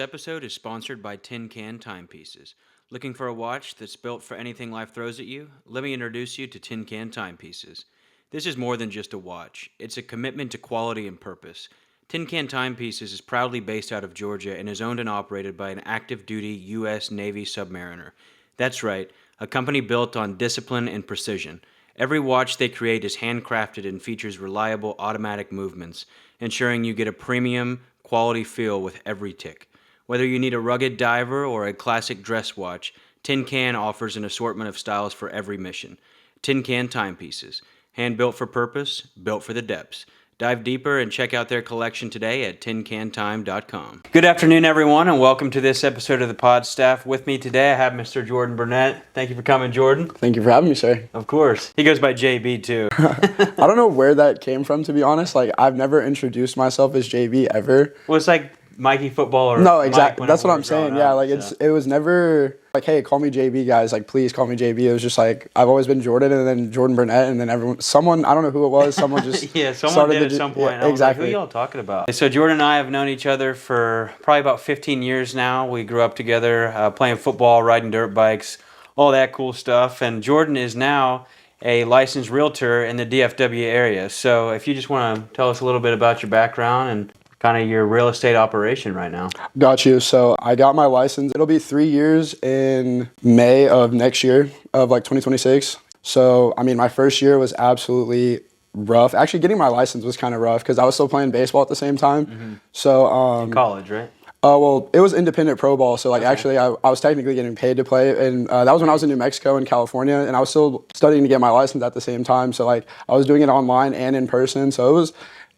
Episode is sponsored by Tin Can Timepieces. Looking for a watch that's built for anything life throws at you? Let me introduce you to Tin Can Timepieces. This is more than just a watch. It's a commitment to quality and purpose. Tin Can Timepieces is proudly based out of Georgia and is owned and operated by an active-duty U.S. Navy submariner. That's right, a company built on discipline and precision. Every watch they create is handcrafted and features reliable automatic movements, ensuring you get a premium, quality feel with every tick. Whether you need a rugged diver or a classic dress watch, Tin Can offers an assortment of styles for every mission. Tin Can Timepieces. Hand-built for purpose, built for the depths. Dive deeper and check out their collection today at tincantime.com. Good afternoon, everyone, and welcome to this episode of the Pod Staff. With me today, I have Mr. Jordan Burnett. Thank you for coming, Jordan. Thank you for having me, sir. Of course. He goes by JB, too. I don't know where that came from, to be honest. Like, I've never introduced myself as JB ever. Well, it's like Mikey Football or no, exactly. Mike That's what I'm saying. Yeah, like so. it was never like, hey, call me JB, guys. Like, please call me JB. It was just like I've always been Jordan, and then Jordan Burnett, and then someone I don't know who it was. Someone just yeah, someone did at some point. Yeah, exactly. Like, who y'all talking about? So Jordan and I have known each other for probably about 15 years now. We grew up together, playing football, riding dirt bikes, all that cool stuff. And Jordan is now a licensed realtor in the DFW area. So if you just want to tell us a little bit about your background and kind of your real estate operation right now. Got you. So I got my license. It'll be 3 years in May of next year, of like 2026. So, I mean, my first year was absolutely rough. Actually, getting my license was kind of rough because I was still playing baseball at the same time. Mm-hmm. So, in college, right? Well, it was independent pro ball. So, like, okay. actually, I was technically getting paid to play. And that was when I was in New Mexico and California. And I was still studying to get my license at the same time. So, like, I was doing it online and in person. So,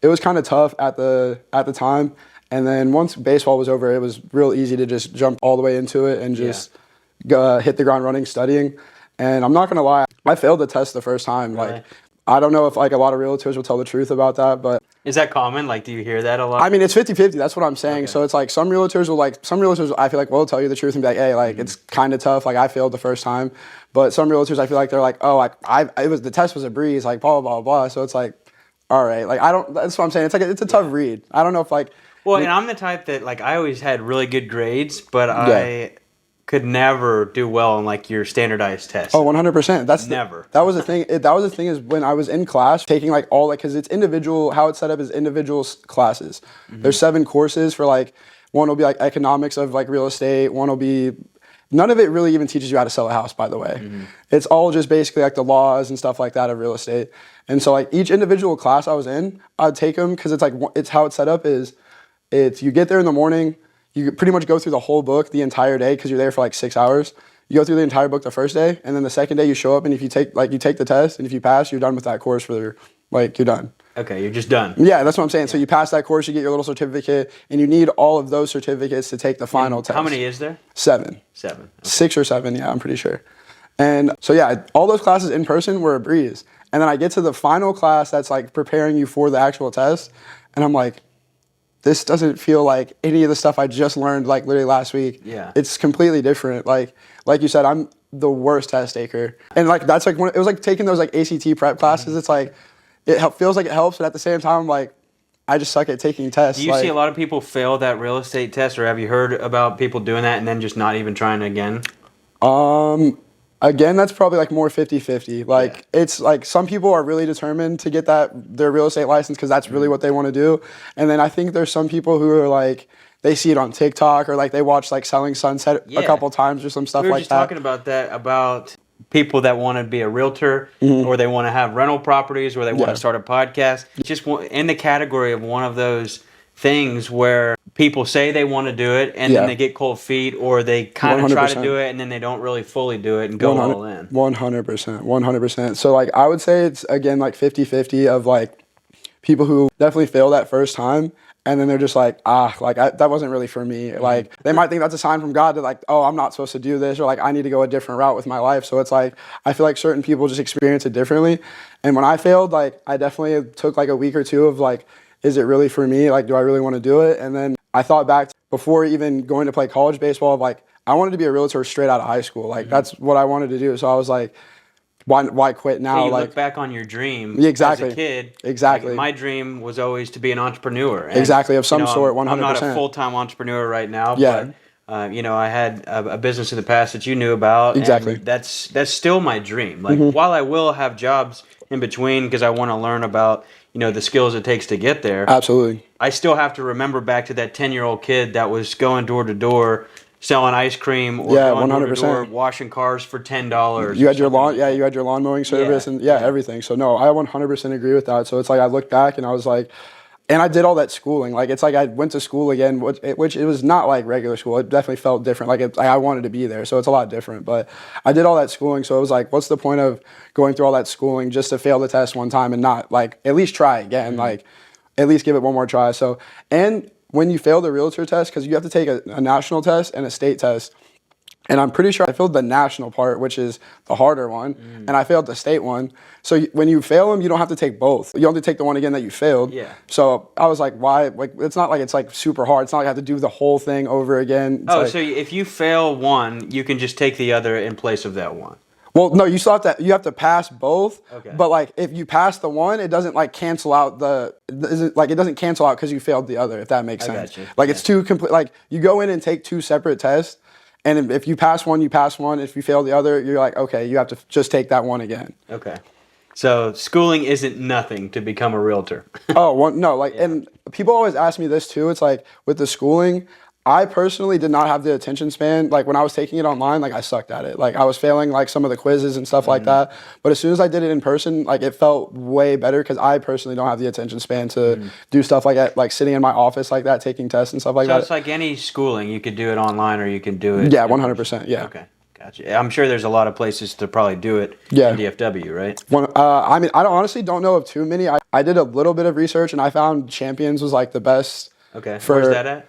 it was kind of tough at the time. And then once baseball was over, it was real easy to just jump all the way into it and just hit the ground running studying. And I'm not going to lie, I failed the test the first time. Really? Like, I don't know if like a lot of realtors will tell the truth about that, but is that common? Like, do you hear that a lot? I mean, it's 50-50. That's what I'm saying. Okay. So it's like some realtors I feel like will tell you the truth and be like, hey, like it's kind of tough. Like I failed the first time, but some realtors I feel like they're like, oh, like the test was a breeze, like blah blah blah blah. So it's like, all right, like that's what I'm saying. It's like it's a tough read. I don't know if like. Well, and I'm the type that like I always had really good grades, but I could never do well on like your standardized test. Oh, 100%. That's never. That was the thing. That was the thing is when I was in class taking like all like because it's individual. How it's set up is individual classes. Mm-hmm. There's 7 courses for like one will be like economics of like real estate. One will be. None of it really even teaches you how to sell a house, by the way. Mm-hmm. It's all just basically like the laws and stuff like that of real estate. And so like each individual class I was in, I'd take them because it's like it's how it's set up is, it's you get there in the morning, you pretty much go through the whole book the entire day because you're there for like 6 hours. You go through the entire book the first day, and then the second day you show up, and if you take the test, and if you pass, you're done with that course you're done. Okay, you're just done. Yeah, that's what I'm saying. So you pass that course, you get your little certificate, and you need all of those certificates to take the final test. How many is there? 7. 7. Okay. 6 or 7, yeah, I'm pretty sure. And so yeah, all those classes in person were a breeze. And then I get to the final class that's like preparing you for the actual test, and I'm like, this doesn't feel like any of the stuff I just learned like literally last week. Yeah. It's completely different. Like you said, I'm the worst test taker. And like that's like it was like taking those like ACT prep classes. Mm-hmm. It's like feels like it helps, but at the same time, I'm like, I just suck at taking tests. Do you see a lot of people fail that real estate test, or have you heard about people doing that and then just not even trying again? Again, that's probably like more 50-50. Like it's like some people are really determined to get their real estate license because that's really what they want to do. And then I think there's some people who are like, they see it on TikTok or like they watch like Selling Sunset a couple times or some stuff like that. We were just talking about that, about people that want to be a realtor or they want to have rental properties or they want to start a podcast. Just in the category of one of those things where people say they want to do it and then they get cold feet, or they kind of try to do it and then they don't really fully do it and go all in. 100%. So like I would say it's again like 50-50 of like people who definitely fail that first time and then they're just like, that wasn't really for me. Like they might think that's a sign from God that like, oh, I'm not supposed to do this, or like I need to go a different route with my life. So it's like I feel like certain people just experience it differently. And when I failed, like I definitely took like a week or two of like, is it really for me? Like, do I really want to do it? And then I thought back before even going to play college baseball of like, I wanted to be a realtor straight out of high school. Like, that's what I wanted to do. So I was like, why quit So now? you Like, look back on your dream yeah, as a exactly, kid. Like exactly, my dream was always to be an entrepreneur, and exactly, of some sort, I'm not a 100%. full-time entrepreneur right now, Yeah, but I had a business in the past that you knew about, exactly. and that's still my dream. Like Hmm. while I will have jobs in between because I want to learn about the skills it takes to get there, Absolutely. I still have to remember back to that 10-year-old kid that was going door to door selling ice cream or Yeah, going door to door 100%. washing cars for $10 You or had your something lawn, like yeah, that. you had your lawn mowing Yeah, service and yeah, yeah. everything. So no, I 100% agree with that. So it's like I look back and I was like, and I did all that schooling. Like it's like I went to school again, which it was not like regular school. It definitely felt different. Like I wanted to be there, so it's a lot different. But I did all that schooling, so it was like, what's the point of going through all that schooling just to fail the test one time and not like at least try again? Mhm. Like at least give it one more try. So and when you fail the realtor test, because you have to take a national test and a state test. And I'm pretty sure I failed the national part, which is the harder one, Mm. and I failed the state one. So when you fail them, you don't have to take both. You have to take the one again that you failed. Yeah. So I was like, why? Like, it's not like it's like super hard. It's not like I have to do the whole thing over again. It's Oh, like, so if you fail one, you can just take the other in place of that one. well, no, you still have to. You have to pass both. Okay. But like, if you pass the one, it doesn't like cancel out the. It doesn't cancel out because you failed the other. If that makes I sense. got you. Like Yeah. it's two complete. Like you go in and take two separate tests. And if you pass one, you pass one. If you fail the other, you're like, okay, you have to just take that one again. Okay. So schooling isn't nothing to become a realtor. Oh, one, no, like, Yeah. and people always ask me this too. It's like with the schooling, I personally did not have the attention span. Like when I was taking it online, like I sucked at it. Like I was failing like some of the quizzes and stuff like that. But as soon as I did it in person, like it felt way better because I personally don't have the attention span to do stuff like that, like sitting in my office like that, taking tests and stuff like So that. it's like any schooling, you could do it online or you can do it. Yeah, in person. 100%. Yeah. Okay. Gotcha. I'm sure there's a lot of places to probably do it Yeah. in DFW, right? I mean, I honestly don't know of too many. I did a little bit of research and I found Champions was like the best. Okay. For, Where's that at?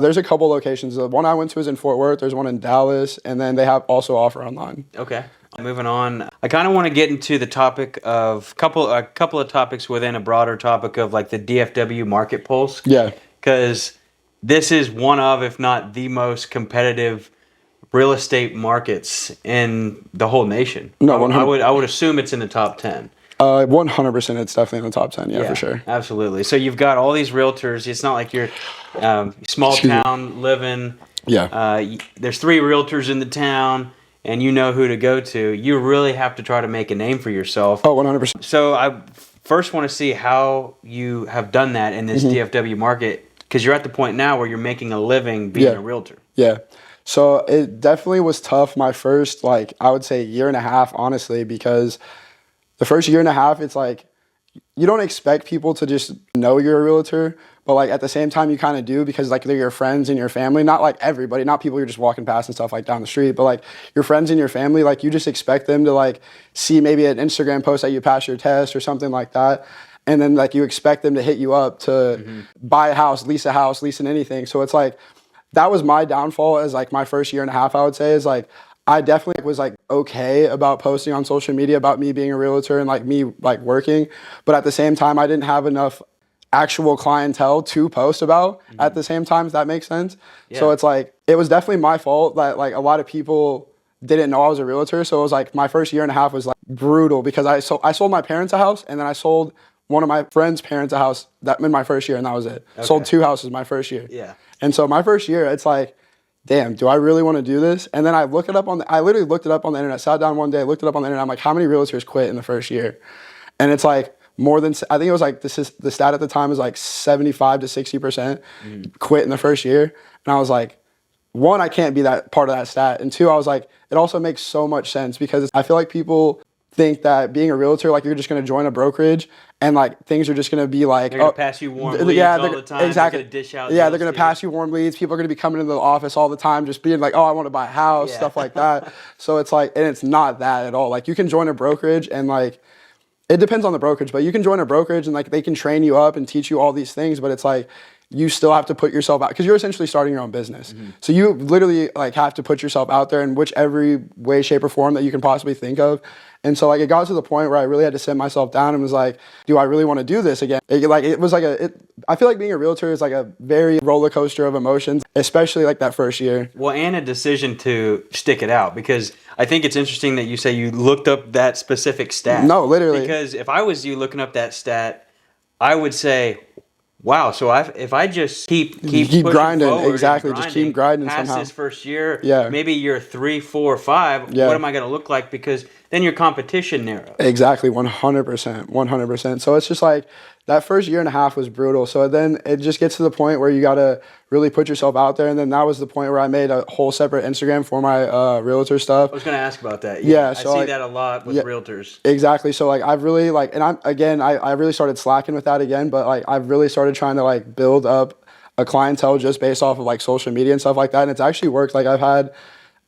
There's a couple locations. The one I went to is in Fort Worth. There's one in Dallas, and then they have also offer online. Okay. Moving on, I kind of want to get into the topic of a couple of topics within a broader topic of like the DFW market pulse. Yeah. Because this is one of, if not the most competitive real estate markets in the whole nation. No, I would assume it's in the top 10. 100%. It's definitely in the top 10. Yeah, for sure. Absolutely. So you've got all these realtors. It's not like you're small Excuse me. town living. Yeah. There's 3 realtors in the town, and you know who to go to. You really have to try to make a name for yourself. Oh, 100%. So I first want to see how you have done that in this DFW market, because you're at the point now where you're making a living being a realtor. Yeah. So it definitely was tough my first, like, I would say year and a half, honestly, because the first year and a half, it's like, you don't expect people to just know you're a realtor, but like at the same time you kind of do because like they're your friends and your family, not like everybody, not people you're just walking past and stuff like down the street, but like your friends and your family, like you just expect them to like see maybe an Instagram post that you passed your test or something like that. And then like you expect them to hit you up to buy a house, lease in anything. So it's like, that was my downfall as like my first year and a half, I would say, is like, I definitely was like okay about posting on social media about me being a realtor and like me like working, but at the same time I didn't have enough actual clientele to post about at the same time, if that makes sense. Yeah. So it's like it was definitely my fault that like a lot of people didn't know I was a realtor. So it was like my first year and a half was like brutal because I sold my parents a house and then I sold one of my friends' parents a house that in my first year and that was it. Okay. Sold 2 houses my first year. Yeah. And so my first year, it's like, damn, do I really want to do this? And then I literally looked it up on the internet, sat down one day, looked it up on the internet. I'm like, how many realtors quit in the first year? And it's like more than, I think it was like, the stat at the time was like 75 to 60% quit in the first year. And I was like, one, I can't be that part of that stat. And two, I was like, it also makes so much sense because I feel like people think that being a realtor, like you're just going to join a brokerage and like things are just going to be like, They're going to pass you warm leads all the time. Exactly. They're going to dish out Yeah, deals they're going to to pass you warm leads. People are going to be coming into the office all the time, just being like, oh, I want to buy a house, stuff like that. So it's like, and it's not that at all. Like you can join a brokerage and like, it depends on the brokerage, but you can join a brokerage and like they can train you up and teach you all these things, but it's like, you still have to put yourself out because you're essentially starting your own business. So you literally like have to put yourself out there in whichever way, shape, or form that you can possibly think of. And so like it got to the point where I really had to sit myself down and was like, do I really want to do this again? I feel like being a realtor is like a very roller coaster of emotions, especially like that first year. Well, and a decision to stick it out because I think it's interesting that you say you looked up that specific stat. No, literally. Because if I was you looking up that stat, I would say, wow. So if I just keep Keep pushing grinding. forward Exactly. and Just keep grinding grinding past somehow. this first year, Yeah. maybe year 3, 4, 5. Yeah. What am I going to look like? Because then your competition narrows. Exactly, 100%, 100%. So it's just like that first year and a half was brutal. So then it just gets to the point where you gotta really put yourself out there. And then that was the point where I made a whole separate Instagram for my realtor stuff. I was going to ask about that. Yeah, I so see like, that a lot with yeah, realtors. exactly. So like I've really like, and I really started slacking with that again. But like I've really started trying to like build up a clientele just based off of like social media and stuff like that. And it's actually worked. Like I've had.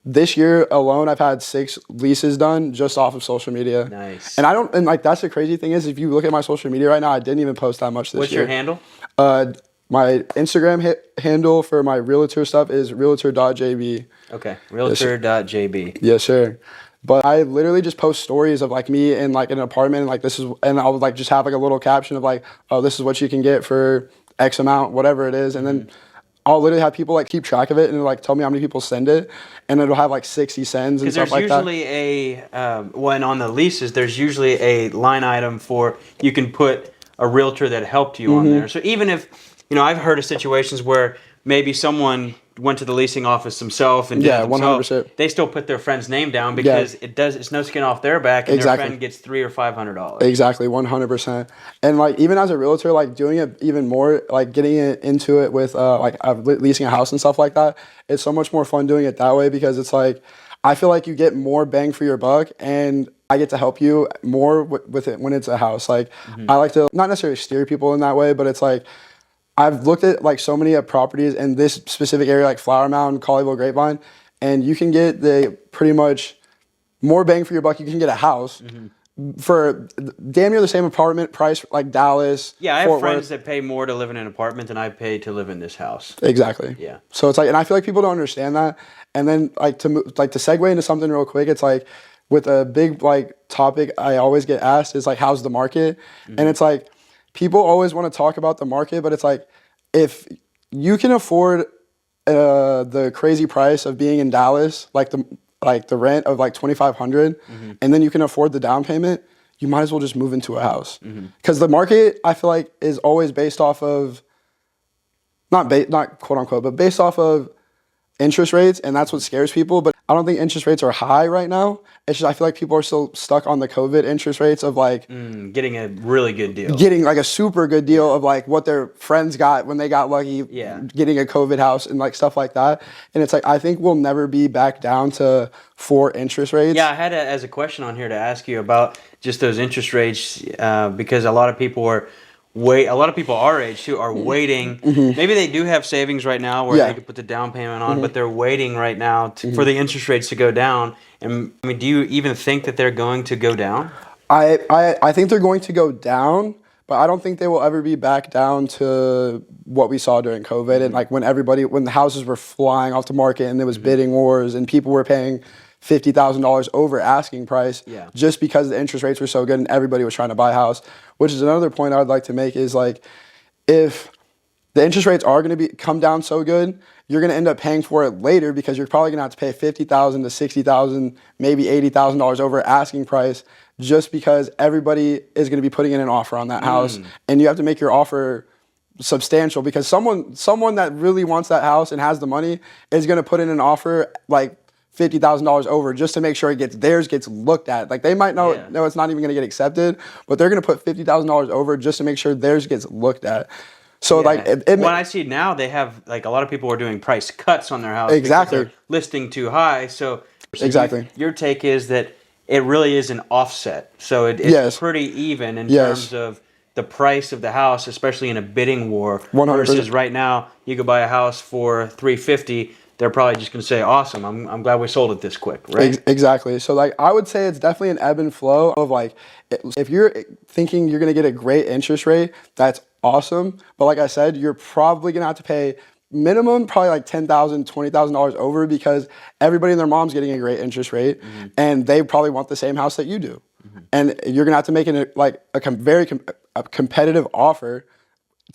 This year alone, I've had 6 leases done just off of social media. Nice. And like that's the crazy thing is if you look at my social media right now, I didn't even post that much this What's year. your handle? My Instagram handle for my realtor stuff is realtor.jb. Okay, realtor.jb. Yes, sir. But I literally just post stories of like me in like an apartment and like and I would like just have like a little caption of like, oh, this is what you can get for X amount, whatever it is, and then I'll literally have people like keep track of it and like tell me how many people send it, and it'll have like 60 sends and stuff like that. Because there's usually when on the leases, there's usually a line item for you can put a realtor that helped you on there. So even if, I've heard of situations where maybe someone went to the leasing office themselves and did it themselves, 100%. they still put their friend's name down because it's no skin off their back, and Exactly. their friend gets $300 or $500. Exactly, 100%. And like even as a realtor, like doing it even more, like getting it into it with leasing a house and stuff like that, it's so much more fun doing it that way because it's like I feel like you get more bang for your buck, and I get to help you more with it when it's a house. Like I like to not necessarily steer people in that way, but it's like I've looked at like so many properties in this specific area, like Flower Mound, Colleyville, Grapevine, and you can get the pretty much more bang for your buck. You can get a house for damn near the same apartment price, like Dallas. Yeah, I have Fort friends Worth. that pay more to live in an apartment than I pay to live in this house. Exactly. Yeah. So it's like, and I feel like people don't understand that. And then like to segue into something real quick, it's like with a big like topic I always get asked is like, how's the market? And it's like people always want to talk about the market, but it's like if you can afford the crazy price of being in Dallas, like the rent of like $2,500, and then you can afford the down payment, you might as well just move into a house. Because the market, I feel like, is always based off of not quote unquote, but based off of interest rates, and that's what scares people. But I don't think interest rates are high right now. It's just I feel like people are still stuck on the COVID interest rates of like Getting a really good deal. getting like a super good deal of like what their friends got when they got lucky getting a COVID house and like stuff like that. And it's like I think we'll never be back down to 4 interest rates. Yeah, I had as a question on here to ask you about just those interest rates because a lot of people our age too are waiting. Maybe they do have savings right now where they could put the down payment on, but they're waiting right now for the interest rates to go down. And I mean, do you even think that they're going to go down? I think they're going to go down, but I don't think they will ever be back down to what we saw during COVID and like when the houses were flying off the market and there was bidding wars and people were paying $50,000 over asking price just because the interest rates were so good and everybody was trying to buy a house. Which is another point I would like to make is like if the interest rates are going to come down so good, you're going to end up paying for it later because you're probably going to have to pay $50,000 to $60,000, maybe $80,000 over asking price just because everybody is going to be putting in an offer on that house, and you have to make your offer substantial because someone that really wants that house and has the money is going to put in an offer like $50,000 over just to make sure theirs gets looked at. Like they might know it's not even going to get accepted, but they're going to put $50,000 over just to make sure theirs gets looked at. So like when I see now they have like a lot of people are doing price cuts on their house exactly because they're listing too high. So exactly your take is that it really is an offset. So it's pretty even in terms of the price of the house, especially in a bidding war. 100%. Versus right now you could buy a house for $350. They're probably just going to say, awesome, I'm glad we sold it this quick, right? Exactly. So, like, I would say it's definitely an ebb and flow of, like, if you're thinking you're going to get a great interest rate, that's awesome. But like I said, you're probably going to have to pay minimum probably like $10,000, $20,000 over because everybody and their mom's getting a great interest rate and they probably want the same house that you do. And you're going to have to make it like a very competitive offer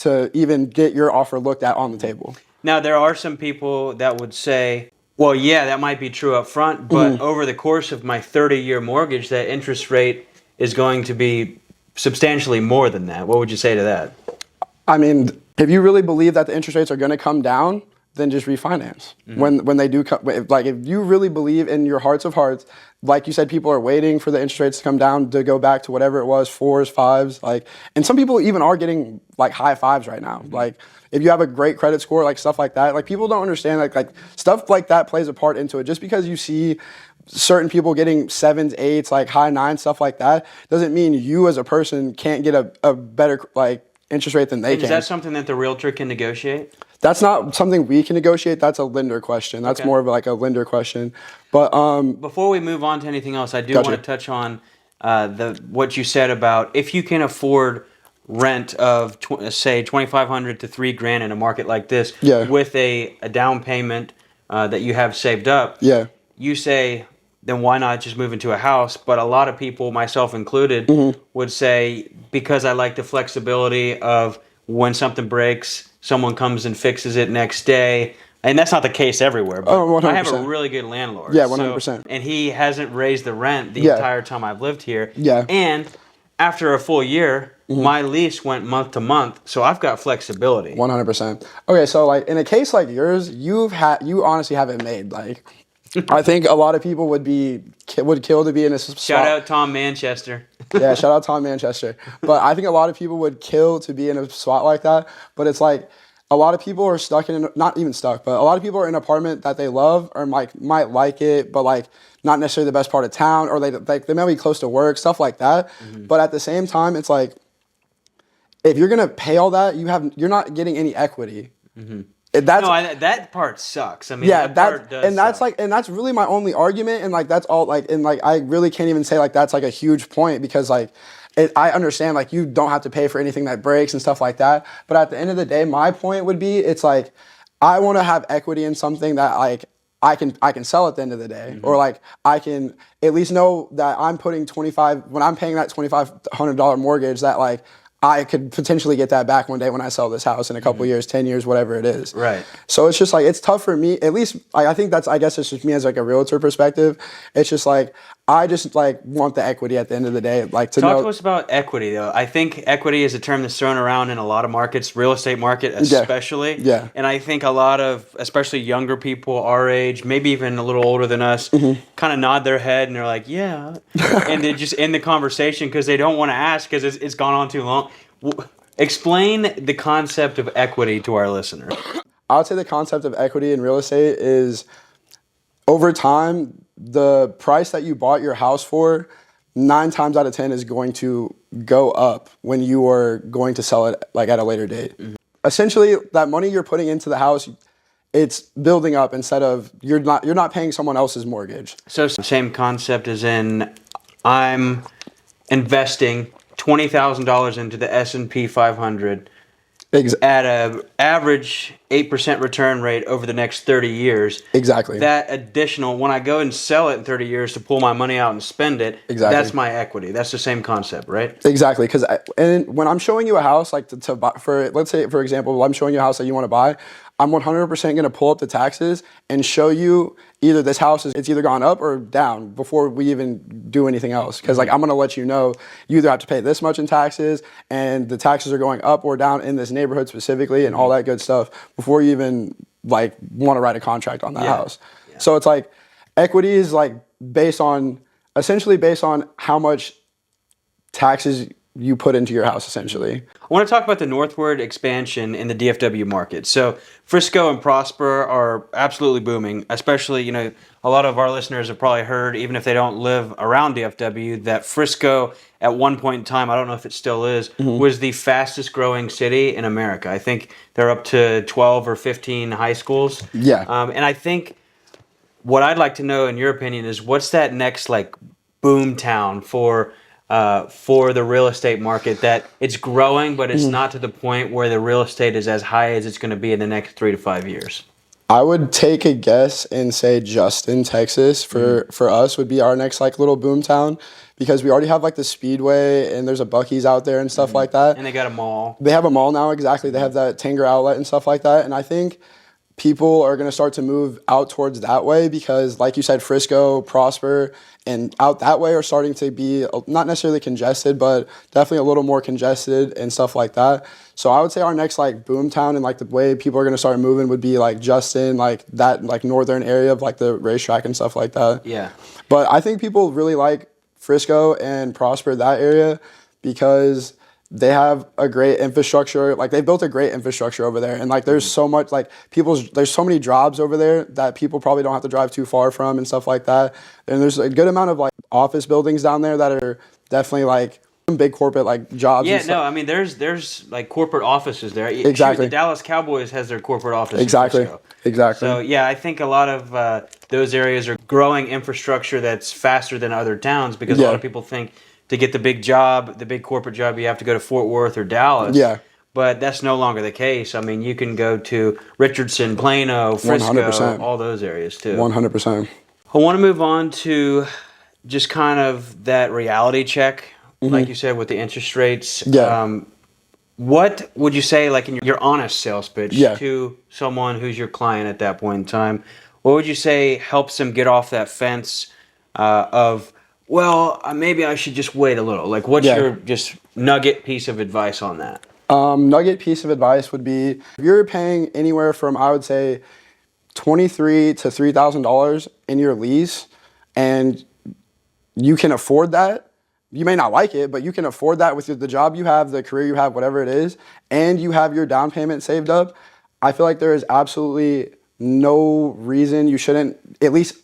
to even get your offer looked at on the table. Now, there are some people that would say Well, yeah, that might be true up front, but over the course of my 30-year mortgage, that interest rate is going to be substantially more than that. What would you say to that? I mean, if you really believe that the interest rates are going to come down, then just refinance. When they do come, like if you really believe in your hearts of hearts, like you said, people are waiting for the interest rates to come down to go back to whatever it was, fours, fives, like, and some people even are getting like high fives right now. Like if you have a great credit score, like stuff like that, like people don't understand like stuff like that plays a part into it. Just because you see certain people getting sevens, eights, like high nines, stuff like that, doesn't mean you as a person can't get a better like interest rate than they can. Is that something that the realtor can negotiate? That's not something we can negotiate. That's a lender question. That's Okay. more of like a lender question. But Before we move on to anything else, I do Gotcha. want to touch on the what you said about if you can afford rent of say 2,500 to $3,000 in a market like this, Yeah. with a down payment that you have saved up. yeah, You say, then why not just move into a house? But a lot of people, myself included, Mm-hmm. would say, because I like the flexibility of when something breaks, someone comes and fixes it next day. And that's not the case everywhere, but Oh, I have a 100%. really good landlord. Yeah, So- 100%. and he hasn't raised the rent the Yeah. entire time I've lived here. Yeah. And after a full year, my lease went month to month, so I've got flexibility. 100%. Okay, so like in a case like yours, you honestly have it made. Like I think a lot of people would kill to be in a spot. Shout out Tom Manchester. Yeah, shout out Tom Manchester. But I think a lot of people would kill to be in a spot like that. But it's like a lot of people are stuck in, not even stuck, but a lot of people are in an apartment that they love or might like it, but like not necessarily the best part of town, or they might be close to work, stuff like that. But at the same time, it's like if you're gonna pay all that, you're not getting any equity. That's No, that part sucks. I mean, yeah, that part does that's suck. like, and that's really my only argument, and like that's all, like, and like I really can't even say like that's like a huge point because like I understand like you don't have to pay for anything that breaks and stuff like that, but at the end of the day, my point would be it's like I want to have equity in something that like I can sell at the end of the day, or like I can at least know that I'm putting when I'm paying that $2,500 mortgage that like I could potentially get that back one day when I sell this house in a couple years, 10 years, whatever it is. Right. So it's just like, it's tough for me, at least I think I guess it's just me as like a realtor perspective. It's just like, I just like want the equity at the end of the day. Like to Talk know. to us about equity, though. I think equity is a term that's thrown around in a lot of markets, real estate market especially. Yeah. And I think a lot of, especially younger people our age, maybe even a little older than us, kind of nod their head and they're like, yeah. And they just end the conversation because they don't want to ask because it's gone on too long. Explain the concept of equity to our listeners. I would say the concept of equity in real estate is over time, the price that you bought your house for 9 times out of 10 is going to go up when you are going to sell it like at a later date. Essentially, that money you're putting into the house, it's building up instead of you're not paying someone else's mortgage. So same concept as in I'm investing $20,000 into the S&P 500 at a average 8% return rate over the next 30 years. Exactly. That additional, when I go and sell it in 30 years to pull my money out and spend it, Exactly. that's my equity. That's the same concept, right? Exactly, because when I'm showing you a house, like to buy, for let's say for example, I'm showing you a house that you want to buy, I'm 100% going to pull up the taxes and show you either this house it's either gone up or down before we even do anything else. Because like I'm going to let you know you either have to pay this much in taxes and the taxes are going up or down in this neighborhood specifically and all that good stuff before you even like want to write a contract on that house. Yeah. So it's like equity is like essentially based on how much taxes you put into your house, essentially. I want to talk about the northward expansion in the DFW market. So Frisco and Prosper are absolutely booming, especially, a lot of our listeners have probably heard, even if they don't live around DFW, that Frisco at one point in time, I don't know if it still is, was the fastest growing city in America. I think they're up to 12 or 15 high schools. Yeah. And I think what I'd like to know, in your opinion, is what's that next like boom town for the real estate market, that it's growing, but it's not to the point where the real estate is as high as it's going to be in the next 3 to 5 years? I would take a guess and say Justin, Texas, for us would be our next like little boom town, because we already have like the Speedway and there's a Buc-ee's out there and stuff like that. And they got a mall. They have a mall now, exactly. They have that Tanger outlet and stuff like that. And I think people are going to start to move out towards that way because, like you said, Frisco, Prosper, and out that way are starting to be not necessarily congested, but definitely a little more congested and stuff like that. So I would say our next like boom town and like the way people are going to start moving would be like Justin, like that like northern area of like the racetrack and stuff like that. Yeah. But I think people really like Frisco and Prosper, that area, because they have a great infrastructure. Like they built a great infrastructure over there, and like there's so much like there's so many jobs over there that people probably don't have to drive too far from and stuff like that. And there's a good amount of like office buildings down there that are definitely like some big corporate like jobs. Yeah, and stuff. no, I mean there's like corporate offices there. Exactly. Shoot, the Dallas Cowboys has their corporate office. Exactly. In Frisco. Exactly. So yeah, I think a lot of those areas are growing infrastructure that's faster than other towns because a lot of people think to get the big job, the big corporate job, you have to go to Fort Worth or Dallas. Yeah. But that's no longer the case. I mean, you can go to Richardson, Plano, Frisco, 100%. all those areas too. 100%. I want to move on to just kind of that reality check, like you said, with the interest rates. Yeah. What would you say, like in your honest sales pitch Yeah. to someone who's your client at that point in time? What would you say helps them get off that fence of, well, maybe I should just wait a little? Like, what's your just nugget piece of advice on that? Nugget piece of advice would be if you're paying anywhere from, I would say, $2,300 to $3,000 in your lease, and you can afford that. You may not like it, but you can afford that with the job you have, the career you have, whatever it is, and you have your down payment saved up. I feel like there is absolutely no reason you shouldn't at least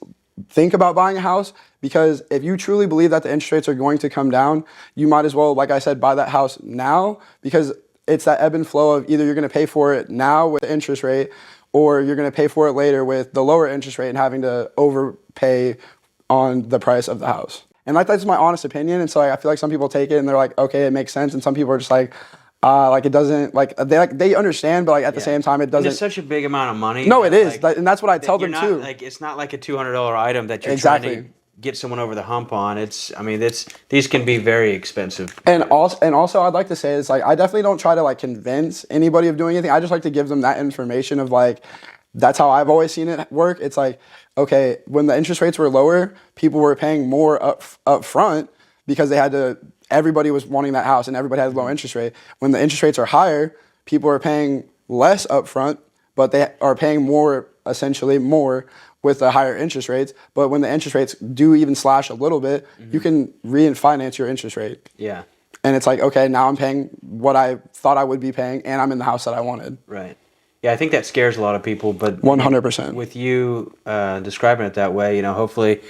think about buying a house, because if you truly believe that the interest rates are going to come down, you might as well, like I said, buy that house now, because it's that ebb and flow of either you're going to pay for it now with the interest rate, or you're going to pay for it later with the lower interest rate and having to overpay on the price of the house. And like that's my honest opinion. And so I feel like some people take it and they're like, okay, it makes sense. And some people are just like it doesn't, like they understand, but like at the same time, it doesn't. And it's such a big amount of money. No, it is, like, and that's what I tell them not, too. Like it's not like a $200 item that you're Exactly. trying to get someone over the hump on. These can be very expensive. And also I'd like to say it's like I definitely don't try to like convince anybody of doing anything. I just like to give them that information of like that's how I've always seen it work. It's like, okay, when the interest rates were lower, people were paying more up front because everybody was wanting that house and everybody had a low interest rate. When the interest rates are higher, people are paying less up front, but they are paying more, essentially more, with the higher interest rates. But when the interest rates do even slash a little bit, you can refinance your interest rate. Yeah. And it's like, okay, now I'm paying what I thought I would be paying, and I'm in the house that I wanted. Right. Yeah, I think that scares a lot of people, but 100%. With you describing it that way, hopefully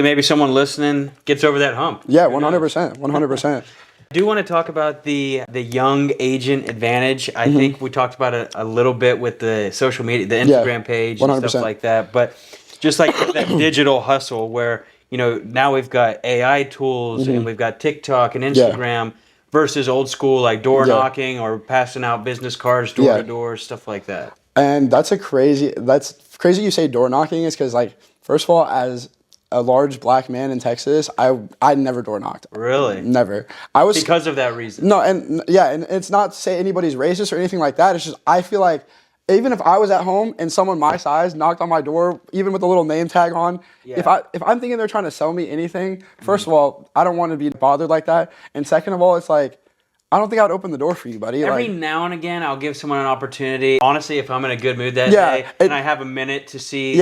maybe someone listening gets over that hump. Yeah, 100%. 100%. I do want to talk about the young agent advantage. I think we talked about it a little bit with the social media, the Instagram page and stuff like that. But just like that digital hustle where, now we've got AI tools and we've got TikTok and Instagram versus old school like door knocking or passing out business cards door to door, stuff like that. And that's crazy you say door knocking is because like, first of all, as a large black man in Texas, I never door knocked. Really? Never. I was because of that reason. No, and it's not to say anybody's racist or anything like that. It's just I feel like even if I was at home and someone my size knocked on my door, even with a little name tag on, if I'm thinking they're trying to sell me anything, first of all, I don't want to be bothered like that, and second of all, it's like I don't think I'd open the door for you, buddy. Every now and again, I'll give someone an opportunity. Honestly, if I'm in a good mood that day and I have a minute to see,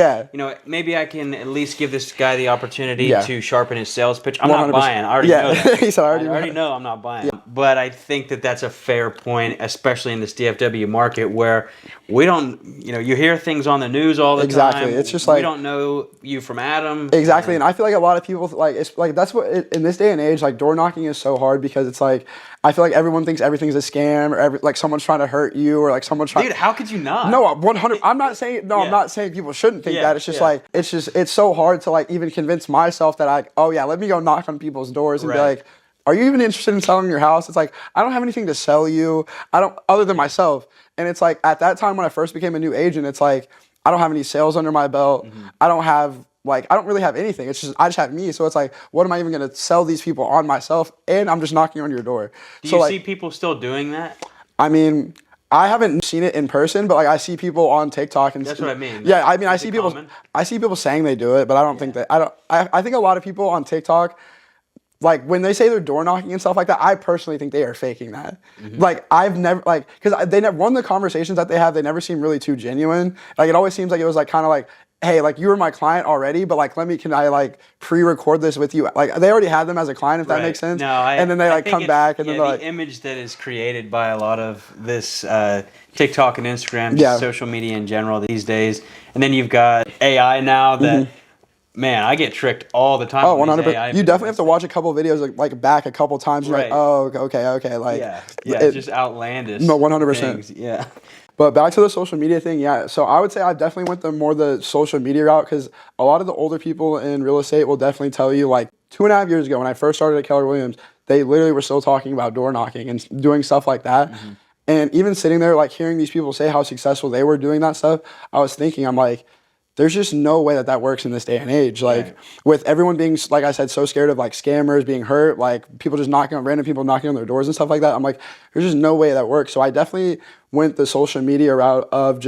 maybe I can at least give this guy the opportunity to sharpen his sales pitch. I'm not buying. I already know that. He said, I already know I'm not buying. But I think that's a fair point, especially in this DFW market where we don't, you hear things on the news all the time. Exactly. It's just like we don't know you from Adam. Exactly. And I feel like a lot of people it's like that's what in this day and age, like door knocking is so hard because it's like I feel like everyone thinks everything's a scam or like someone's trying to hurt you or like someone's trying. Dude, how could you not? No, 100. I'm not saying I'm not saying people shouldn't think that. It's just like it's so hard to like even convince myself that let me go knock on people's doors and be like, are you even interested in selling your house? It's like I don't have anything to sell you. I don't other than myself. And it's like at that time when I first became a new agent, it's like I don't have any sales under my belt. I don't really have anything. It's just I just have me. So it's like, what am I even gonna sell these people on myself? And I'm just knocking on your door. Do you see people still doing that? I mean, I haven't seen it in person, but like I see people on TikTok and That's what I mean. yeah, I mean Is it common? I see people saying they do it, but I don't think that I don't I think a lot of people on TikTok, like when they say they're door knocking and stuff like that, I personally think they are faking that. Like I've never like because they never one of the conversations that they have, they never seem really too genuine. Like it always seems like it was like kind of like, hey, like you were my client already, but like can I like pre-record this with you? Like they already had them as a client, if that makes sense. No, and then they I like think come back and yeah, then they're the like, image that is created by a lot of this TikTok and Instagram, just Yeah. social media in general these days, and then you've got AI now that. Man, I get tricked all the time. oh, with these 100%. AI You definitely have to videos. watch a couple videos like back a couple times. And you're like, Right. oh, okay. Like, Yeah, yeah, it- just outlandish. No, 100%. things. Yeah. But back to the social media thing, yeah. So I would say I definitely went the social media route because a lot of the older people in real estate will definitely tell you like 2.5 years ago when I first started at Keller Williams, they literally were still talking about door knocking and doing stuff like that. And even sitting there like hearing these people say how successful they were doing that stuff, I was thinking, I'm like, there's just no way that works in this day and age. Like Right. with everyone being, like I said, so scared of like scammers being hurt, like people just random people knocking on their doors and stuff like that. I'm like, there's just no way that works. So I definitely went the social media route of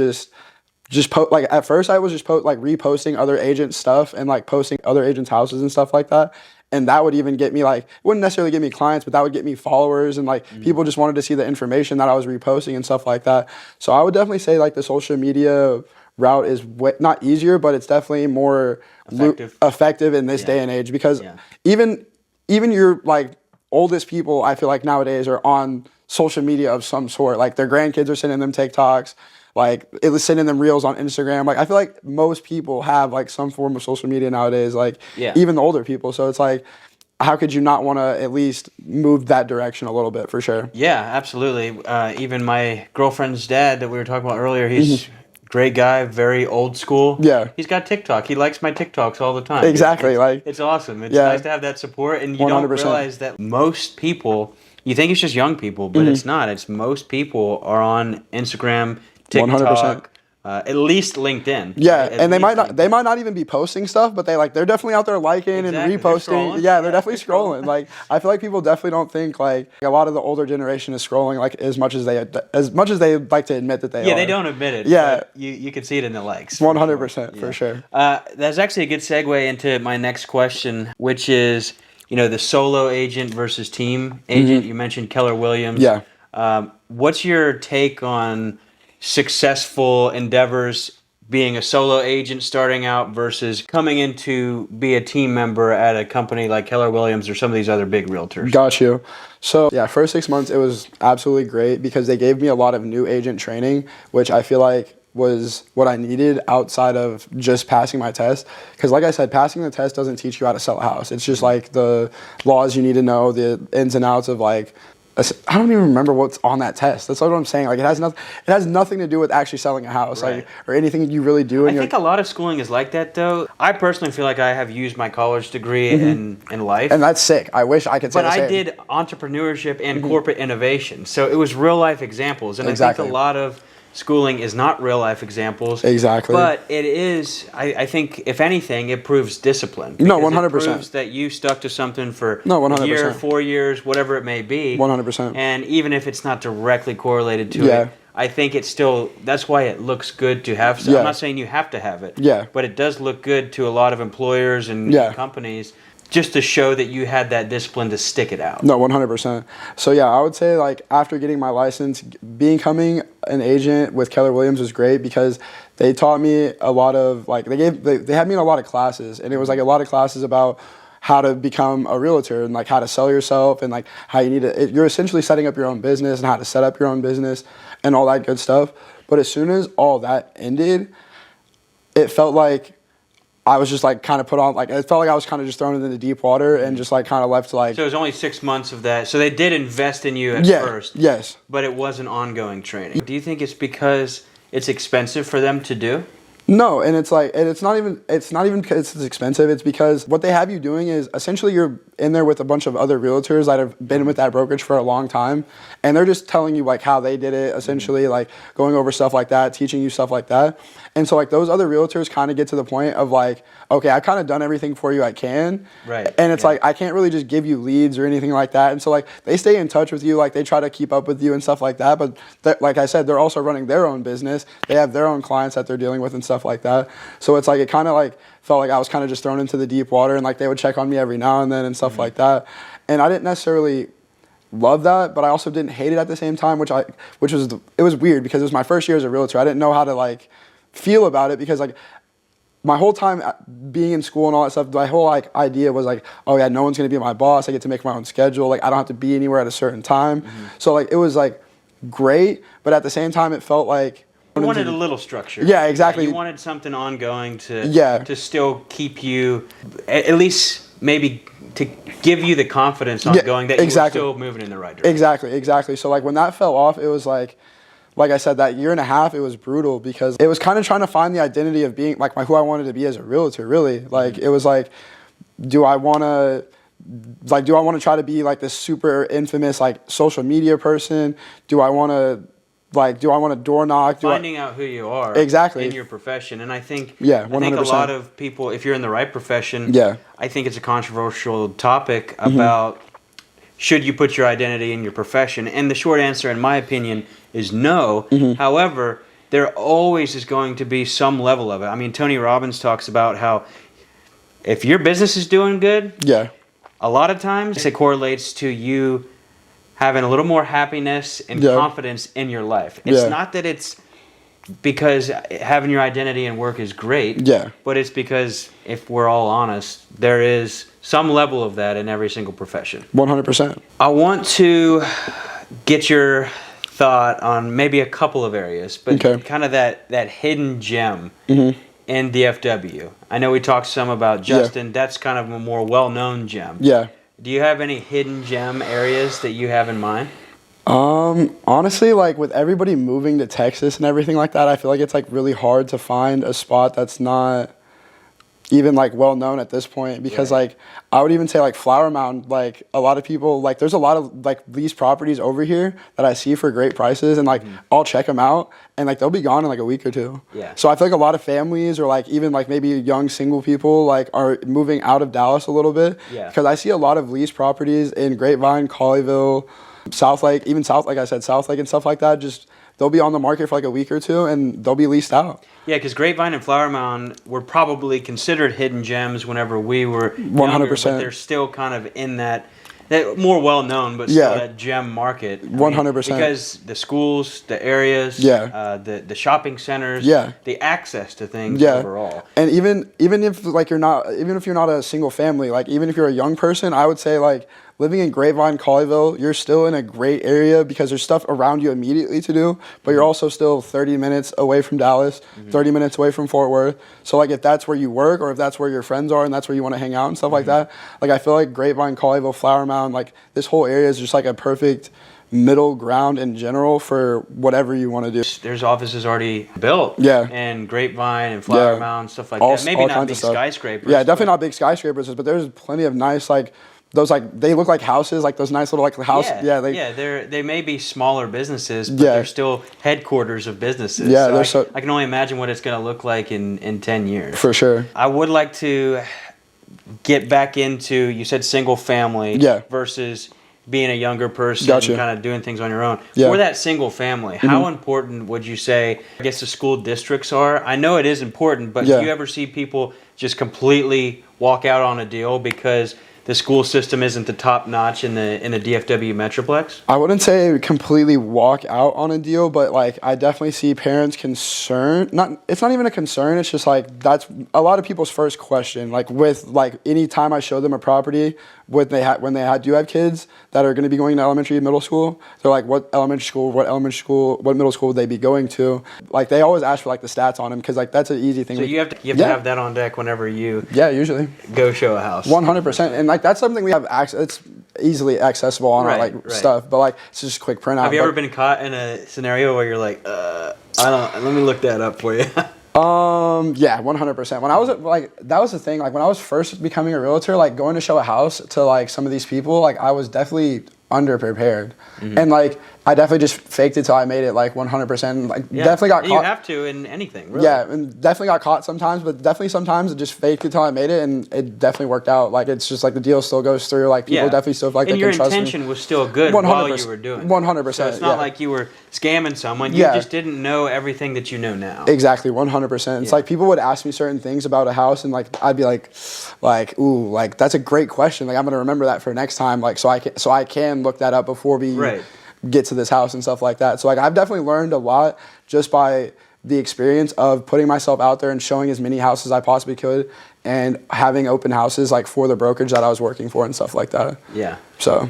like at first I was just like reposting other agents' stuff and like posting other agents' houses and stuff like that. And that would even get me like, it wouldn't necessarily get me clients, but that would get me followers and like people just wanted to see the information that I was reposting and stuff like that. So I would definitely say like the social media route is not easier, but it's definitely more effective in this day and age because even your like oldest people, I feel like nowadays are on social media of some sort. Like their grandkids are sending them TikToks, like it was sending them reels on Instagram. Like I feel like most people have like some form of social media nowadays, like even the older people. So it's like, how could you not want to at least move that direction a little bit for sure? Yeah, absolutely. Even my girlfriend's dad that we were talking about earlier, he's great guy, very old school. Yeah. He's got TikTok. He likes my TikToks all the time. Exactly. It's awesome. It's nice to have that support. And you 100%. don't realize that most people, you think it's just young people, but it's not. It's most people are on Instagram, TikTok, 100%. At least LinkedIn. Yeah, At and they least might not even be posting stuff, but they're definitely out there liking Exactly. and They're reposting. scrolling. Yeah, they're definitely scrolling. Like I feel like people definitely don't think like a lot of the older generation is scrolling like as much as they like to admit that they are. Yeah, they don't admit it. Yeah. But you can see it in the likes. 100% for sure. That's actually a good segue into my next question, which is, the solo agent versus team agent. You mentioned Keller Williams. Yeah. What's your take on successful endeavors being a solo agent starting out versus coming in to be a team member at a company like Keller Williams or some of these other big realtors? Got you. So yeah, first 6 months it was absolutely great because they gave me a lot of new agent training, which I feel like was what I needed outside of just passing my test. Because like I said, passing the test doesn't teach you how to sell a house. It's just like the laws you need to know, the ins and outs of like, I don't even remember what's on that test. That's what I'm saying. Like it has nothing to do with actually selling a house, Right. like or anything you really do. I think a lot of schooling is like that, though. I personally feel like I have used my college degree in life. and that's sick. I wish I could say But the same. I did entrepreneurship and corporate innovation. So it was real life examples. And I Exactly. think a lot of schooling is not real life examples. Exactly. But it is, I think, if anything, it proves discipline. No, Because 100%. It proves that you stuck to something for No, a 100%. year, 4 years, whatever it may be. 100%. And even if it's not directly correlated to Yeah. it, I think it's still, that's why it looks good to have. Yeah. I'm not saying you have to have it. Yeah. But it does look good to a lot of employers and Yeah. companies just to show that you had that discipline to stick it out. No, 100%. So yeah, I would say like after getting my license, becoming an agent with Keller Williams was great because they taught me a lot of like they had me in a lot of classes, and it was like a lot of classes about how to become a realtor and like how to sell yourself and like how you need to. You're essentially setting up your own business and how to set up your own business and all that good stuff. But as soon as all that ended, it felt like I was just like kind of put on, like it felt like I was kind of just thrown into the deep water and just like kind of left to like. So it was only 6 months of that. So they did invest in you at first. Yes. But it wasn't ongoing training. Do you think it's because it's expensive for them to do? No, and it's like, and it's not even because it's expensive. It's because what they have you doing is essentially in there with a bunch of other realtors that have been with that brokerage for a long time, and they're just telling you like how they did it, essentially, like going over stuff like that, teaching you stuff like that. And so like those other realtors kind of get to the point of like, okay, I kind of done everything for you I can. Right. And it's like I can't really just give you leads or anything like that. And so like they stay in touch with you, like they try to keep up with you and stuff like that. But like I said, they're also running their own business. They have their own clients that they're dealing with and stuff like that. So it's like it kind of like felt like I was kind of just thrown into the deep water, and like they would check on me every now and then and stuff like that. And I didn't necessarily love that, but I also didn't hate it at the same time, it was weird because it was my first year as a realtor. I didn't know how to like feel about it because like my whole time being in school and all that stuff, my whole like idea was like, oh yeah, no one's gonna be my boss. I get to make my own schedule. Like I don't have to be anywhere at a certain time. So like it was like great, but at the same time it felt like you wanted a little structure. Yeah, exactly. You wanted something ongoing to still keep you, at least maybe to give you the confidence ongoing that you were still moving in the right direction. Exactly. So like when that fell off, it was like I said, that year and a half, it was brutal because it was kind of trying to find the identity of being like who I wanted to be as a realtor, really. Like it was like, do I want to try to be like this super infamous like social media person? Do I want to door knock? Finding out who you are in your profession. And I think, 100%. I think a lot of people, if you're in the right profession, I think it's a controversial topic about should you put your identity in your profession? And the short answer, in my opinion, is no. However, there always is going to be some level of it. I mean, Tony Robbins talks about how if your business is doing good, a lot of times it correlates to you having a little more happiness and confidence in your life. It's not that it's because having your identity in work is great, but it's because, if we're all honest, there is some level of that in every single profession. 100%. I want to get your thought on maybe a couple of areas, but kind of that hidden gem in DFW. I know we talked some about Justin. That's kind of a more well-known gem. Do you have any hidden gem areas that you have in mind? Honestly, like with everybody moving to Texas and everything like that, I feel like it's like really hard to find a spot that's not even like well known at this point, because like I would even say like Flower Mound, like a lot of people, like there's a lot of like lease properties over here that I see for great prices, and like I'll check them out and like they'll be gone in like a week or two. So I feel like a lot of families, or like even like maybe young single people, like are moving out of Dallas a little bit, because I see a lot of lease properties in Grapevine, Colleyville, South Lake, even like I said, South Lake and stuff like that. Just they'll be on the market for like a week or two and they'll be leased out. Yeah, because Grapevine and Flower Mound were probably considered hidden gems whenever we were younger, 100%. But they're still kind of in that more well-known, but still that gem market. 100%. Because the schools, the areas, the shopping centers, the access to things overall. And even if like you're not a single family, like even if you're a young person, I would say like living in Grapevine, Colleyville, you're still in a great area because there's stuff around you immediately to do, but you're also still 30 minutes away from Dallas, 30 minutes away from Fort Worth. So like if that's where you work, or if that's where your friends are and that's where you want to hang out and stuff like that, like I feel like Grapevine, Colleyville, Flower Mound, like this whole area is just like a perfect middle ground in general for whatever you want to do. There's offices already built. And Grapevine and Flower Mound, stuff like that. Maybe not big skyscrapers. Yeah, definitely not big skyscrapers, but there's plenty of nice like those, like they look like houses, like those nice little like house. They may be smaller businesses, but they're still headquarters of businesses. I can only imagine what it's going to look like in 10 years. For sure. I would like to get back into, you said single family versus being a younger person and kind of doing things on your own. For that single family, how important would you say, I guess, the school districts are? I know it is important, but do you ever see people just completely walk out on a deal because the school system isn't the top notch in the DFW Metroplex? I wouldn't say completely walk out on a deal, but like I definitely see parents concerned. It's not even a concern. It's just like that's a lot of people's first question. Like with like any time I show them a property, when they do have kids that are going to be going to elementary, middle school, they're like, what middle school would they be going to? Like they always ask for like the stats on them, because like that's an easy thing. So you have to have that on deck whenever you usually go show a house. 100%, and like that's something we have access. It's easily accessible on our stuff, but like it's just a quick printout. Have you ever been caught in a scenario where you're like, let me look that up for you? Yeah, 100%. When I was like, that was the thing. Like when I was first becoming a realtor, like going to show a house to like some of these people, like I was definitely underprepared, and like I definitely just faked it till I made it like 100%. Like definitely got And caught. you have to in anything, really. Yeah, and definitely got caught sometimes, but definitely sometimes it just faked it till I made it, and it definitely worked out. Like it's just like the deal still goes through. Like people definitely still feel like and they your can trust me. intention was still good while you were doing it. 100%. So it's not like you were scamming someone. You just didn't know everything that you know now. Exactly, 100%. It's like people would ask me certain things about a house, and like I'd be like, ooh, like that's a great question. Like I'm gonna remember that for next time. Like so I can look that up before we get to this house and stuff like that. So like I've definitely learned a lot just by the experience of putting myself out there and showing as many houses as I possibly could, and having open houses like for the brokerage that I was working for and stuff like that. Yeah. So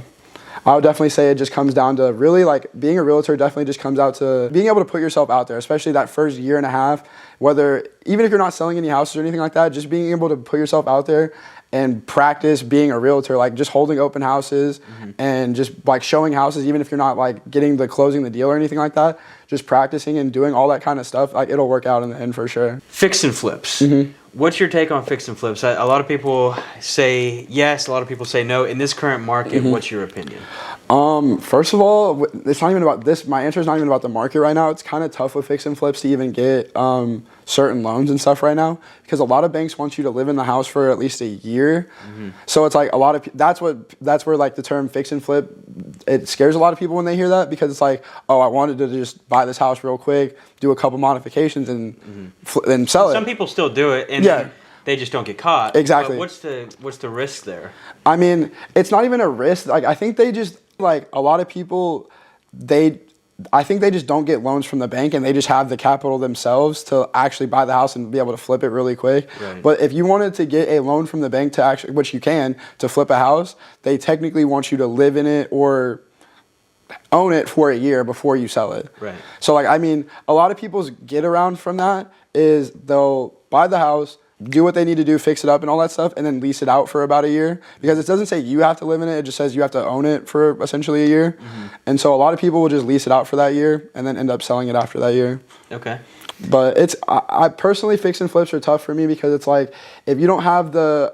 I would definitely say it just comes down to really like being a realtor definitely just comes out to being able to put yourself out there, especially that first year and a half, whether even if you're not selling any houses or anything like that, just being able to put yourself out there and practice being a realtor, like just holding open houses and just like showing houses, even if you're not like getting the closing the deal or anything like that, just practicing and doing all that kind of stuff, like it'll work out in the end for sure. Fix and flips. What's your take on fix and flips? A lot of people say yes, a lot of people say no. In this current market, what's your opinion? First of all, it's not even about this. My answer is not even about the market right now. It's kind of tough with fix and flips to even get certain loans and stuff right now, because a lot of banks want you to live in the house for at least a year. So it's like a lot of that's where like the term fix and flip, it scares a lot of people when they hear that, because it's like, oh, I wanted to just buy this house real quick, do a couple modifications and then sell it. Some people still do it, and they just don't get caught. Exactly. But what's the risk there? I mean, it's not even a risk. Like I think they just like a lot of people, I think they just don't get loans from the bank, and they just have the capital themselves to actually buy the house and be able to flip it really quick. Right. But if you wanted to get a loan from the bank to actually, which you can, to flip a house, they technically want you to live in it or own it for a year before you sell it. Right. So like, I mean, a lot of people's get around from that is they'll buy the house, do what they need to do, fix it up and all that stuff, and then lease it out for about a year, because it doesn't say you have to live in it. It just says you have to own it for essentially a year. And so a lot of people will just lease it out for that year and then end up selling it after that year. Okay. But I personally, fix and flips are tough for me, because it's like, if you don't have the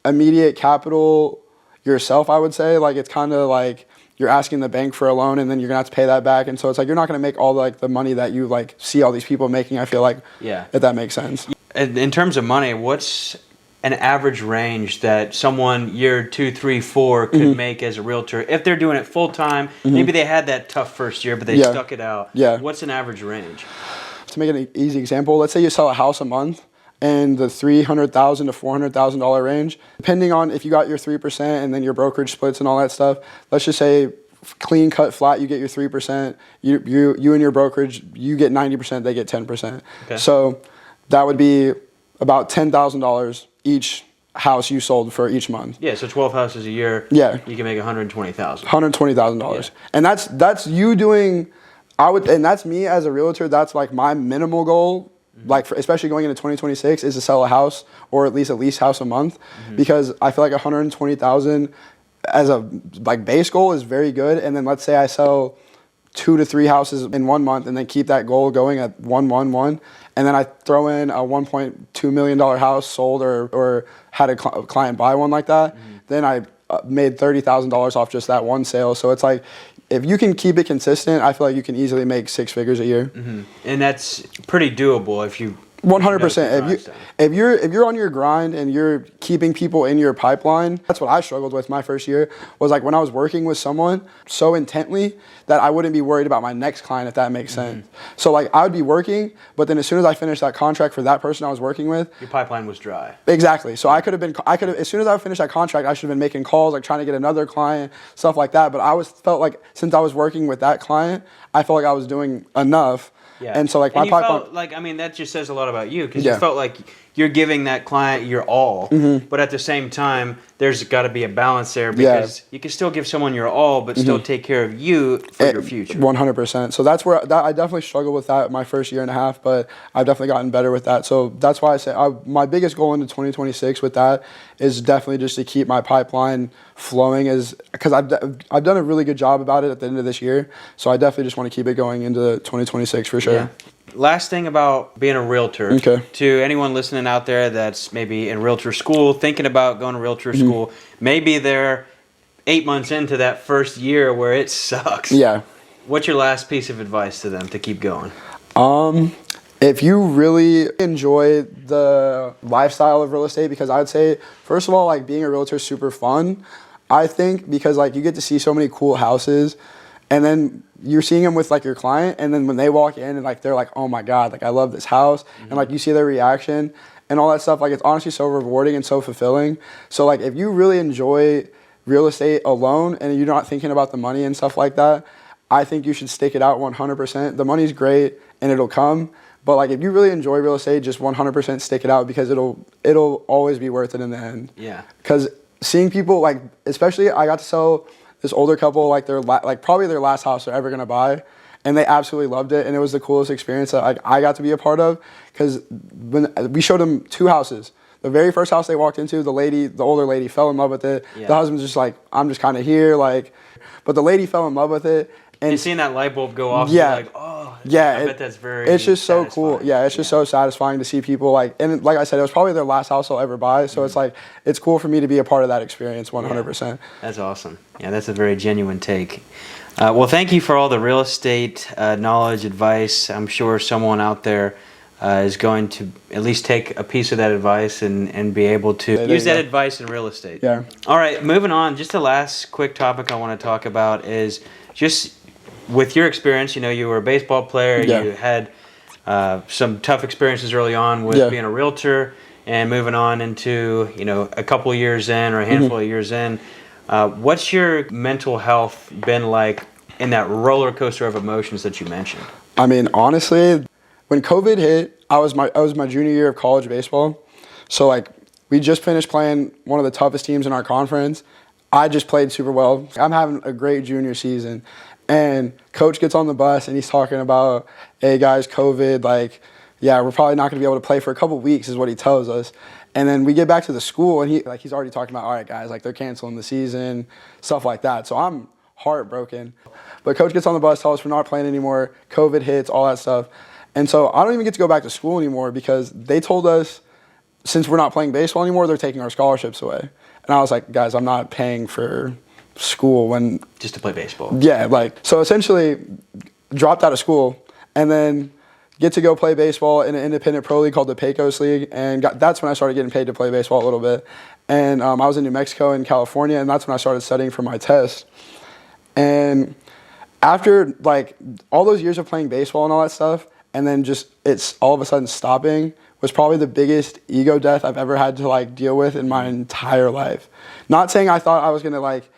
immediate capital yourself, I would say, like, it's kind of like you're asking the bank for a loan and then you're gonna have to pay that back. And so it's like, you're not gonna make all like the money that you like see all these people making, I feel like, if that makes sense. In terms of money, what's an average range that someone year 2, 3, 4 could make as a realtor if they're doing it full time? Maybe they had that tough first year, but they stuck it out. What's an average range? To make an easy example, let's say you sell a house a month in the $300,000 to $400,000 range, depending on if you got your 3% and then your brokerage splits and all that stuff. Let's just say clean cut flat, you get your 3%. You and your brokerage, you get 90%, they get 10%. Okay. So that would be about $10,000 each house you sold for each month. Yeah, so 12 houses a year. Yeah. You can make $120,000. $120,000. And that's you doing, and that's me as a realtor, that's like my minimal goal, like especially going into 2026, is to sell a house or at least a lease house a month, because I feel like 120,000 as a like base goal is very good. And then let's say I sell 2 to 3 houses in 1 month and then keep that goal going at 111, and then I throw in a $1.2 million house sold or had a client buy one like that, then I made $30,000 off just that one sale. So it's like, if you can keep it consistent, I feel like you can easily make 6 figures a year. And that's pretty doable if you 100%. If you're on your grind and you're keeping people in your pipeline, that's what I struggled with my first year, was like when I was working with someone so intently that I wouldn't be worried about my next client, if that makes sense. So like I would be working, but then as soon as I finished that contract for that person I was working with, your pipeline was dry. Exactly. So I could have as soon as I finished that contract, I should have been making calls, like trying to get another client, stuff like that. But I felt like since I was working with that client, I felt like I was doing enough. Yeah. And so like my pipeline, felt like, I mean, that just says a lot about you, because you felt like you're giving that client your all, but at the same time, there's got to be a balance there, because you can still give someone your all, but still take care of you for your future. 100%. So that's where I definitely struggled with that my first year and a half, but I've definitely gotten better with that. So that's why I say my biggest goal into 2026 with that is definitely just to keep my pipeline flowing, because I've done a really good job about it at the end of this year. So I definitely just want to keep it going into 2026 for sure. sure. Yeah. Last thing about being a realtor. Okay. To anyone listening out there that's maybe in realtor school, thinking about going to realtor school, maybe they're 8 months into that first year where it sucks. Yeah. What's your last piece of advice to them to keep going? If you really enjoy the lifestyle of real estate, because I'd say, first of all, like being a realtor is super fun, I think, because like you get to see so many cool houses, and then you're seeing them with like your client, and then when they walk in and like they're like, oh my God, like I love this house, and like you see their reaction and all that stuff, like it's honestly so rewarding and so fulfilling. So like if you really enjoy real estate alone and you're not thinking about the money and stuff like that, I think you should stick it out 100%. The money's great and it'll come. But like if you really enjoy real estate, just 100% stick it out, because it'll always be worth it in the end. Yeah. Because seeing people, like, especially I got to sell this older couple like probably their last house they're ever gonna buy, and they absolutely loved it, and it was the coolest experience that I got to be a part of, because when we showed them 2 houses. The very first house they walked into, the older lady fell in love with it. Yeah. The husband's just like, I'm just kind of here, like, but the lady fell in love with it. And seeing that light bulb go off, yeah, like, oh, yeah, I bet that's very it's just so satisfying. cool. Yeah, it's just so satisfying to see people like, and like I said, it was probably their last house they'll ever buy. So it's like, it's cool for me to be a part of that experience 100%. Yeah, that's awesome. Yeah, that's a very genuine take. Well, thank you for all the real estate knowledge, advice. I'm sure someone out there is going to at least take a piece of that advice and be able to use that advice in real estate. Yeah. All right, moving on. Just the last quick topic I want to talk about is just with your experience. You know, you were a baseball player. Yeah. You had some tough experiences early on with being a realtor, and moving on into, you know, a couple of years in, or a handful of years in. What's your mental health been like in that roller coaster of emotions that you mentioned? I mean, honestly, when COVID hit, I was my junior year of college baseball. So like we just finished playing one of the toughest teams in our conference. I just played super well. I'm having a great junior season. And coach gets on the bus and he's talking about, hey guys, COVID, like, yeah, we're probably not going to be able to play for a couple weeks is what he tells us. And then we get back to the school and he's already talking about, all right guys, like they're canceling the season, stuff like that. So I'm heartbroken. But coach gets on the bus, tells us we're not playing anymore, COVID hits, all that stuff. And so I don't even get to go back to school anymore, because they told us since we're not playing baseball anymore, they're taking our scholarships away. And I was like, guys, I'm not paying for school when just to play baseball. Yeah, like, so essentially dropped out of school and then get to go play baseball in an independent pro league called the Pecos League, and that's when I started getting paid to play baseball a little bit. And I was in New Mexico and California, and that's when I started studying for my test. And after like all those years of playing baseball and all that stuff, and then just it's all of a sudden stopping, was probably the biggest ego death I've ever had to like deal with in my entire life. Not saying I thought I was gonna like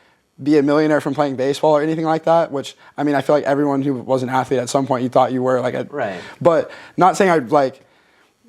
be a millionaire from playing baseball or anything like that, which, I mean, I feel like everyone who was an athlete at some point, you thought you were like right. But not saying I like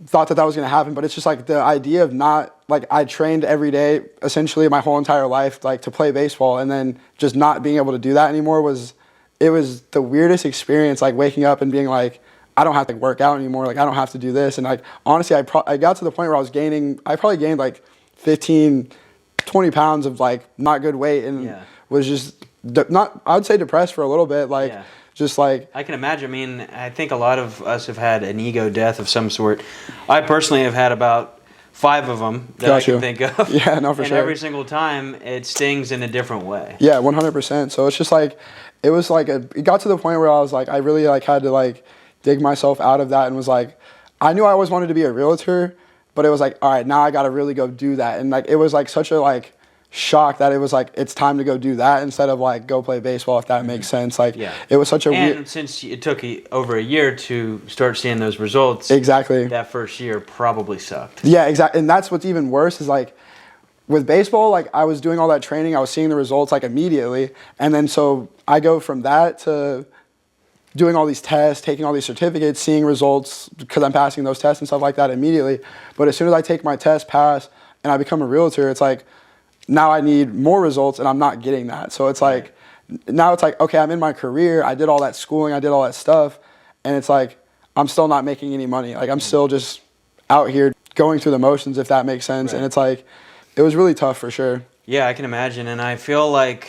thought that was going to happen, but it's just like the idea of not, like, I trained every day essentially my whole entire life, like, to play baseball, and then just not being able to do that anymore was the weirdest experience, like waking up and being like, I don't have to work out anymore, like I don't have to do this. And like honestly, I got to the point where I probably gained like 15, 20 pounds of like not good weight, and was just I would say depressed for a little bit, like just like. I can imagine. I mean, I think a lot of us have had an ego death of some sort. I personally have had about 5 of them that I can think of. Yeah, no, for and sure. Every single time it stings in a different way. Yeah, 100%. So it's just like, it was like, it got to the point where I was like, I really like had to like dig myself out of that, and was like, I knew I always wanted to be a realtor, but it was like, all right, now I got to really go do that. And like, it was like such a like shock that it was like, it's time to go do that instead of like go play baseball, if that makes sense. Like, it was such a and since it took over a year to start seeing those results, exactly, that first year probably sucked. Yeah, exactly. And that's what's even worse is like, with baseball, like I was doing all that training, I was seeing the results like immediately, and then so I go from that to doing all these tests, taking all these certificates, seeing results because I'm passing those tests and stuff like that immediately. But as soon as I take my test, pass, and I become a realtor, it's like, now I need more results, and I'm not getting that. So it's like, now it's like, okay, I'm in my career, I did all that schooling, I did all that stuff, and it's like, I'm still not making any money. Like, I'm still just out here going through the motions, if that makes sense. And it's like, it was really tough for sure. Yeah, I can imagine. And I feel like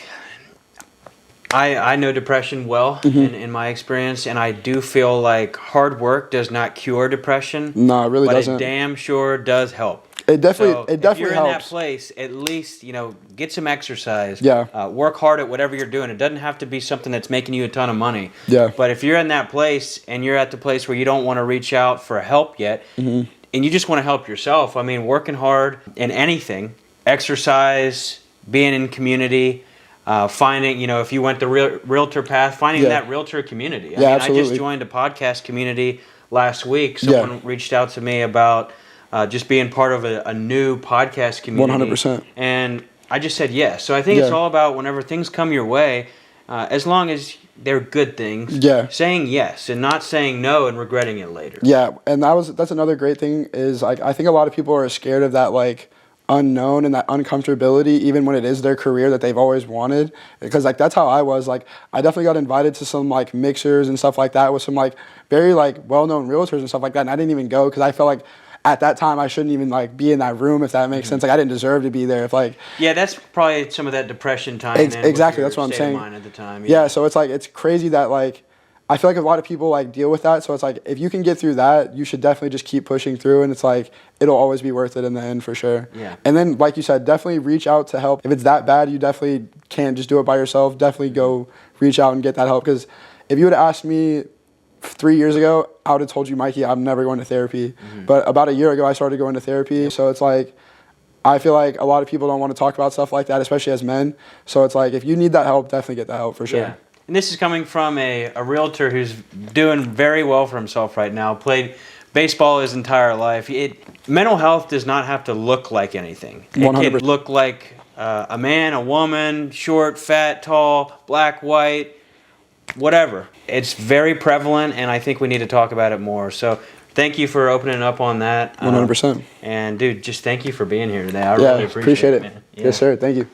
I know depression well in my experience, and I do feel like hard work does not cure depression, No, it really but doesn't. it damn sure does help. It definitely So it if definitely you're in that helps. place, at least get some exercise. Yeah. Work hard at whatever you're doing. It doesn't have to be something that's making you a ton of money. Yeah. But if you're in that place and you're at the place where you don't want to reach out for help yet, Mm-hmm. and you just want to help yourself, I mean, working hard in anything, exercise, being in community, finding, if you went the realtor path, finding Yeah. that realtor community. Yeah, I absolutely. just joined a podcast community last week. Someone reached out to me about just being part of a new podcast community. 100%. And I just said yes. So I think it's Yeah. all about whenever things come your way, as long as they're good things, Yeah. saying yes and not saying no and regretting it later. Yeah, and that's another great thing is like I think a lot of people are scared of that like unknown and that uncomfortability even when it is their career that they've always wanted, because like that's how I was. Like I definitely got invited to some like mixers and stuff like that with some like very like well-known realtors and stuff like that, and I didn't even go because I felt like at that time I shouldn't even like be in that room, if that makes sense. Like I didn't deserve to be there if like Yeah, that's probably some of that depression time. exactly, that's what I'm state of saying. mind at the time. Yeah, so it's like it's crazy that like I feel like a lot of people like deal with that. So it's like if you can get through that, you should definitely just keep pushing through, and it's like it'll always be worth it in the end for sure. Yeah. And then like you said, definitely reach out to help. If it's that bad, you definitely can't just do it by yourself. Definitely go reach out and get that help, because if you would have asked me 3 years ago, I would have told you, Mikey, I'm never going to therapy. But about a year ago, I started going to therapy. So it's like I feel like a lot of people don't want to talk about stuff like that, especially as men. So it's like if you need that help, definitely get that help for sure. Yeah. And this is coming from a realtor who's doing very well for himself right now, played baseball his entire life. Mental health does not have to look like anything. It 100%. can look like a man, a woman, short, fat, tall, black, white, whatever. It's very prevalent, and I think we need to talk about it more. So thank you for opening up on that. 100%. And, dude, just thank you for being here today. I Yeah, really appreciate it, it. man. Yes, sir. Thank you.